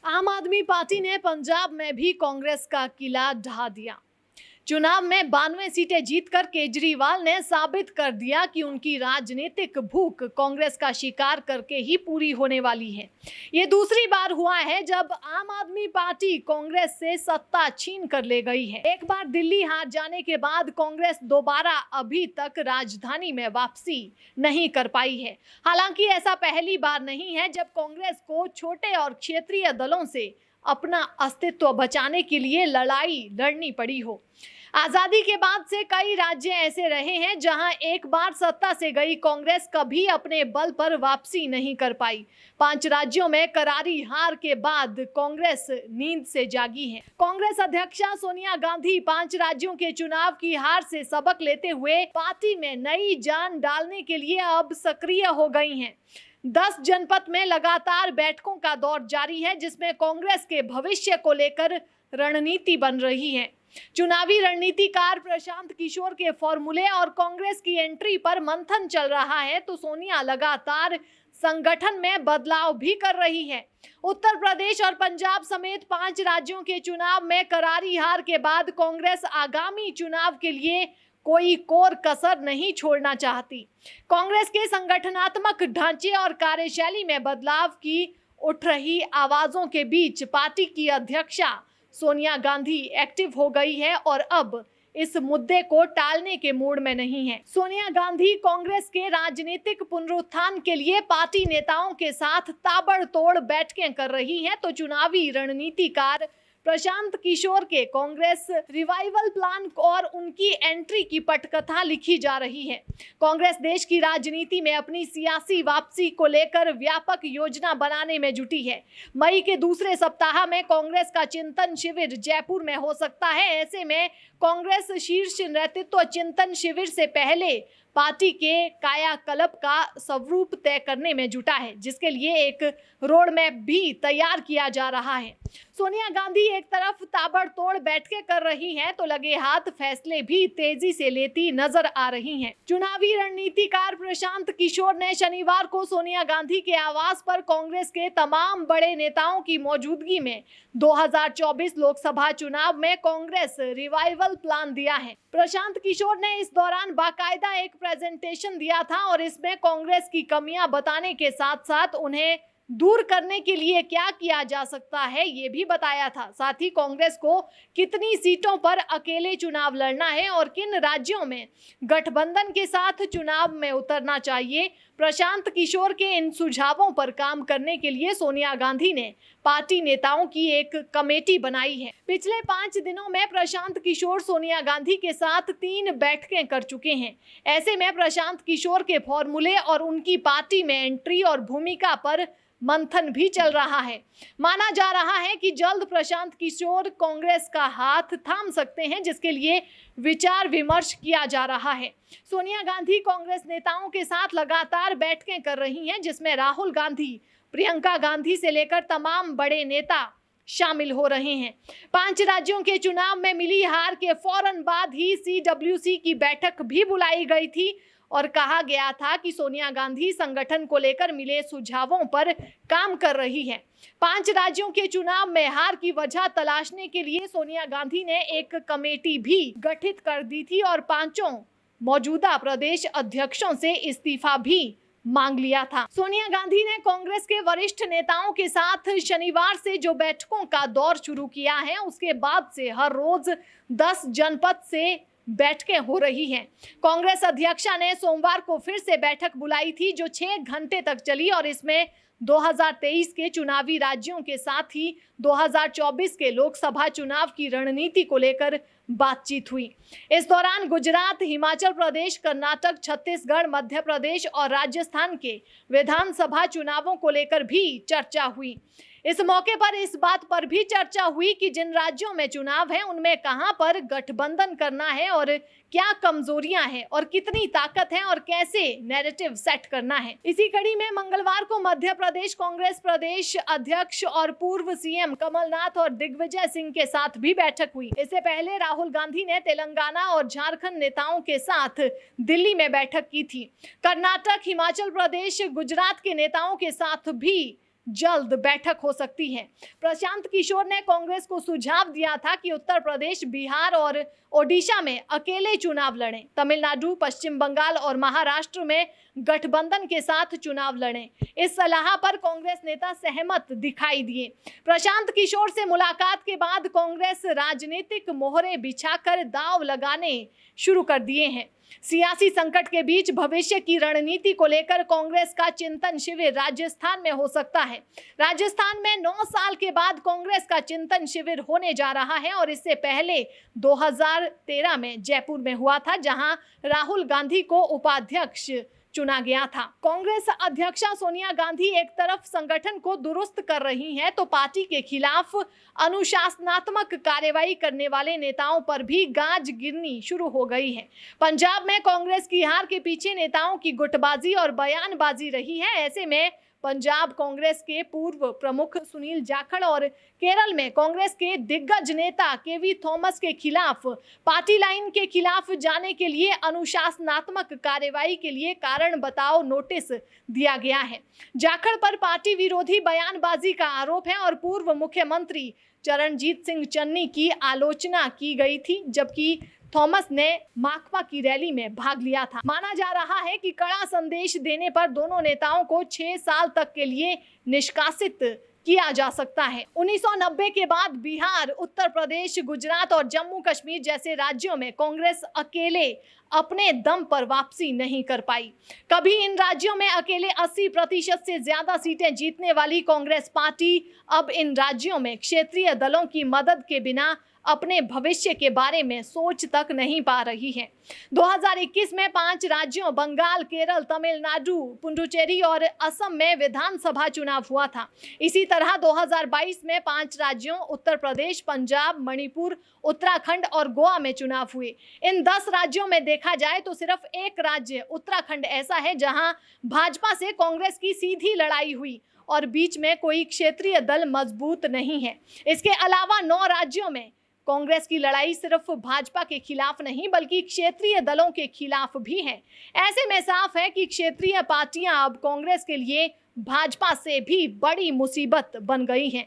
आम आदमी पार्टी ने पंजाब में भी कांग्रेस का किला ढहा दिया। चुनाव में 92 सीटें जीतकर केजरीवाल ने साबित कर दिया कि उनकी राजनीतिक भूख कांग्रेस का शिकार करके ही पूरी होने वाली है। ये दूसरी बार हुआ है जब आम आदमी पार्टी कांग्रेस से सत्ता छीन कर ले गई है। एक बार दिल्ली हार जाने के बाद कांग्रेस दोबारा अभी तक राजधानी में वापसी नहीं कर पाई है। हालांकि ऐसा पहली बार नहीं है जब कांग्रेस को छोटे और क्षेत्रीय दलों से अपना अस्तित्व बचाने के लिए लड़ाई लड़नी पड़ी हो। आजादी के बाद से कई राज्य ऐसे रहे हैं जहां एक बार सत्ता से गई कांग्रेस कभी अपने बल पर वापसी नहीं कर पाई। 5 राज्यों में करारी हार के बाद कांग्रेस नींद से जागी है। कांग्रेस अध्यक्षा सोनिया गांधी 5 राज्यों के चुनाव की हार से सबक लेते हुए पार्टी में नई जान डालने के लिए अब सक्रिय हो गई हैं। 10 जनपद में लगातार बैठकों का दौर जारी है, जिसमें कांग्रेस के भविष्य को लेकर रणनीति बन रही है। चुनावी रणनीतिकार प्रशांत किशोर के फॉर्मूले और कांग्रेस की एंट्री पर मंथन चल रहा है, तो सोनिया लगातार संगठन में बदलाव भी कर रही है। उत्तर प्रदेश और पंजाब समेत 5 राज्यों के चुनाव में करारी हार के बाद कांग्रेस आगामी चुनाव के लिए कोई कोर कसर नहीं छोड़ना चाहती। कांग्रेस के संगठनात्मक ढांचे और कार्यशैली में बदलाव की उठ रही आवाजों के बीच पार्टी की अध्यक्षा सोनिया गांधी एक्टिव हो गई है और अब इस मुद्दे को टालने के मूड में नहीं है। सोनिया गांधी कांग्रेस के राजनीतिक पुनरुत्थान के लिए पार्टी नेताओं के साथ ताबड़तोड़ बैठकें कर रही हैं, तो चुनावी रणनीतिकार प्रशांत किशोर के कांग्रेस रिवाइवल प्लान और उनकी एंट्री की पटकथा लिखी जा रही है। कांग्रेस देश की राजनीति में अपनी सियासी वापसी को लेकर व्यापक योजना बनाने में जुटी है। मई के दूसरे सप्ताह में कांग्रेस का चिंतन शिविर जयपुर में हो सकता है। ऐसे में कांग्रेस शीर्ष नेतृत्व चिंतन शिविर से पहले पार्टी के कायाकल्प का स्वरूप तय करने में जुटा है, जिसके लिए एक रोड मैप भी तैयार किया जा रहा है। सोनिया गांधी एक तरफ ताबड़तोड़ बैठकें कर रही हैं, तो लगे हाथ फैसले भी तेजी से लेती नजर आ रही हैं। चुनावी रणनीतिकार प्रशांत किशोर ने शनिवार को सोनिया गांधी के आवास पर कांग्रेस के तमाम बड़े नेताओं की मौजूदगी में 2024 लोकसभा चुनाव में कांग्रेस रिवाइवल प्लान दिया है। प्रशांत किशोर ने इस दौरान बाकायदा एक प्रेजेंटेशन दिया था और इसमें कांग्रेस की कमियां बताने के साथ साथ उन्हें दूर करने के लिए क्या किया जा सकता है ये भी बताया था। साथ ही कांग्रेस को कितनी सीटों पर अकेले चुनाव लड़ना है और किन राज्यों में गठबंधन के साथ चुनाव में उतरना चाहिए। प्रशांत किशोर के इन सुझावों पर काम करने के लिए सोनिया गांधी ने पार्टी नेताओं की एक कमेटी बनाई है। पिछले 5 दिनों में प्रशांत किशोर सोनिया गांधी के साथ 3 बैठकें कर चुके हैं। ऐसे में प्रशांत किशोर के फॉर्मूले और उनकी पार्टी में एंट्री और भूमिका पर मंथन भी चल रहा है। माना जा रहा है कि जल्द प्रशांत किशोर कांग्रेस का हाथ थाम सकते हैं, जिसके लिए विचार विमर्श किया जा रहा है। सोनिया गांधी कांग्रेस नेताओं के साथ लगातार बैठकें कर रही हैं, जिसमें राहुल गांधी, प्रियंका गांधी से लेकर तमाम बड़े नेता शामिल हो रहे हैं। 5 राज्यों के चुनाव में मिली हार के फौरन बाद ही CWC की बैठक भी बुलाई गई थी और कहा गया था कि सोनिया गांधी संगठन को लेकर मिले सुझावों पर काम कर रही है। 5 राज्यों के चुनाव में हार की वजह तलाशने के लिए सोनिया गांधी ने एक कमेटी भी गठित कर दी थी और 5 मौजूदा प्रदेश अध्यक्षों से इस्तीफा भी मांग लिया था। सोनिया गांधी ने कांग्रेस के वरिष्ठ नेताओं के साथ शनिवार से जो बैठकों का दौर शुरू किया है, उसके बाद से हर रोज 10 जनपद से बैठकें हो रही हैं। कांग्रेस अध्यक्षा ने सोमवार को फिर से बैठक बुलाई थी, जो 6 घंटे तक चली और इसमें 2023 के चुनावी राज्यों के साथ ही 2024 के लोकसभा चुनाव की रणनीति को लेकर बातचीत हुई। इस दौरान गुजरात, हिमाचल प्रदेश, कर्नाटक, छत्तीसगढ़, मध्य प्रदेश और राजस्थान के विधानसभा चुनावों को लेकर भी चर्चा हुई। इस मौके पर इस बात पर भी चर्चा हुई कि जिन राज्यों में चुनाव है उनमें कहां पर गठबंधन करना है और क्या कमजोरियां हैं और कितनी ताकत है और कैसे नैरेटिव सेट करना है। इसी कड़ी में मंगलवार को मध्य प्रदेश कांग्रेस प्रदेश अध्यक्ष और पूर्व CM कमलनाथ और दिग्विजय सिंह के साथ भी बैठक हुई। इससे पहले राहुल गांधी ने तेलंगाना और झारखंड नेताओं के साथ दिल्ली में बैठक की थी। कर्नाटक, हिमाचल प्रदेश, गुजरात के नेताओं के साथ भी जल्द बैठक हो सकती है। प्रशांत किशोर ने कांग्रेस को सुझाव दिया था कि उत्तर प्रदेश, बिहार और ओडिशा में अकेले चुनाव लड़ें, तमिलनाडु, पश्चिम बंगाल और महाराष्ट्र में गठबंधन के साथ चुनाव लड़ें। इस सलाह पर कांग्रेस नेता सहमत दिखाई दिए। प्रशांत किशोर से मुलाकात के बाद कांग्रेस राजनीतिक मोहरे बिछाकर दांव लगाने शुरू कर दिए हैं। सियासी संकट के बीच भविष्य की रणनीति को लेकर कांग्रेस का चिंतन शिविर राजस्थान में हो सकता है। राजस्थान में 9 साल के बाद कांग्रेस का चिंतन शिविर होने जा रहा है और इससे पहले 2013 में जयपुर में हुआ था, जहां राहुल गांधी को उपाध्यक्ष चुना गया था। कांग्रेस अध्यक्षा सोनिया गांधी एक तरफ संगठन को दुरुस्त कर रही हैं, तो पार्टी के खिलाफ अनुशासनात्मक कार्रवाई करने वाले नेताओं पर भी गाज गिरनी शुरू हो गई है। पंजाब में कांग्रेस की हार के पीछे नेताओं की गुटबाजी और बयानबाजी रही है। ऐसे में पंजाब कांग्रेस के पूर्व प्रमुख सुनील जाखड़ और केरल में कांग्रेस के दिग्गज नेता केवी थॉमस के खिलाफ पार्टी लाइन के खिलाफ जाने के लिए अनुशासनात्मक कार्रवाई के लिए कारण बताओ नोटिस दिया गया है। जाखड़ पर पार्टी विरोधी बयानबाजी का आरोप है और पूर्व मुख्यमंत्री चरणजीत सिंह चन्नी की आलोचना की गई थी, जबकि थॉमस ने माकपा की रैली में भाग लिया था। माना जा रहा है कि कड़ा संदेश देने पर दोनों नेताओं को 6 साल तक के लिए निष्कासित किया जा सकता है। 1990 के बाद बिहार, उत्तर प्रदेश, गुजरात और जम्मू कश्मीर जैसे राज्यों में कांग्रेस अकेले अपने दम पर वापसी नहीं कर पाई। कभी इन राज्यों में अकेले 80% से ज्यादा सीटें जीतने वाली कांग्रेस पार्टी अब इन राज्यों में क्षेत्रीय दलों की मदद के बिना अपने भविष्य के बारे में सोच तक नहीं पा रही है। 2021 में 5 राज्यों बंगाल, केरल, तमिलनाडु, पुडुचेरी और असम में विधानसभा चुनाव हुआ था। इसी तरह 2022 में 5 राज्यों उत्तर प्रदेश, पंजाब, मणिपुर, उत्तराखंड और गोवा में चुनाव हुए। इन 10 राज्यों में देखा जाए तो सिर्फ एक राज्य उत्तराखंड ऐसा है जहां भाजपा से कांग्रेस की सीधी लड़ाई हुई और बीच में कोई क्षेत्रीय दल मजबूत नहीं है। इसके अलावा 9 राज्यों में कांग्रेस की लड़ाई सिर्फ भाजपा के खिलाफ नहीं बल्कि क्षेत्रीय दलों के खिलाफ भी है। ऐसे में साफ है कि क्षेत्रीय पार्टियां अब कांग्रेस के लिए भाजपा से भी बड़ी मुसीबत बन गई हैं।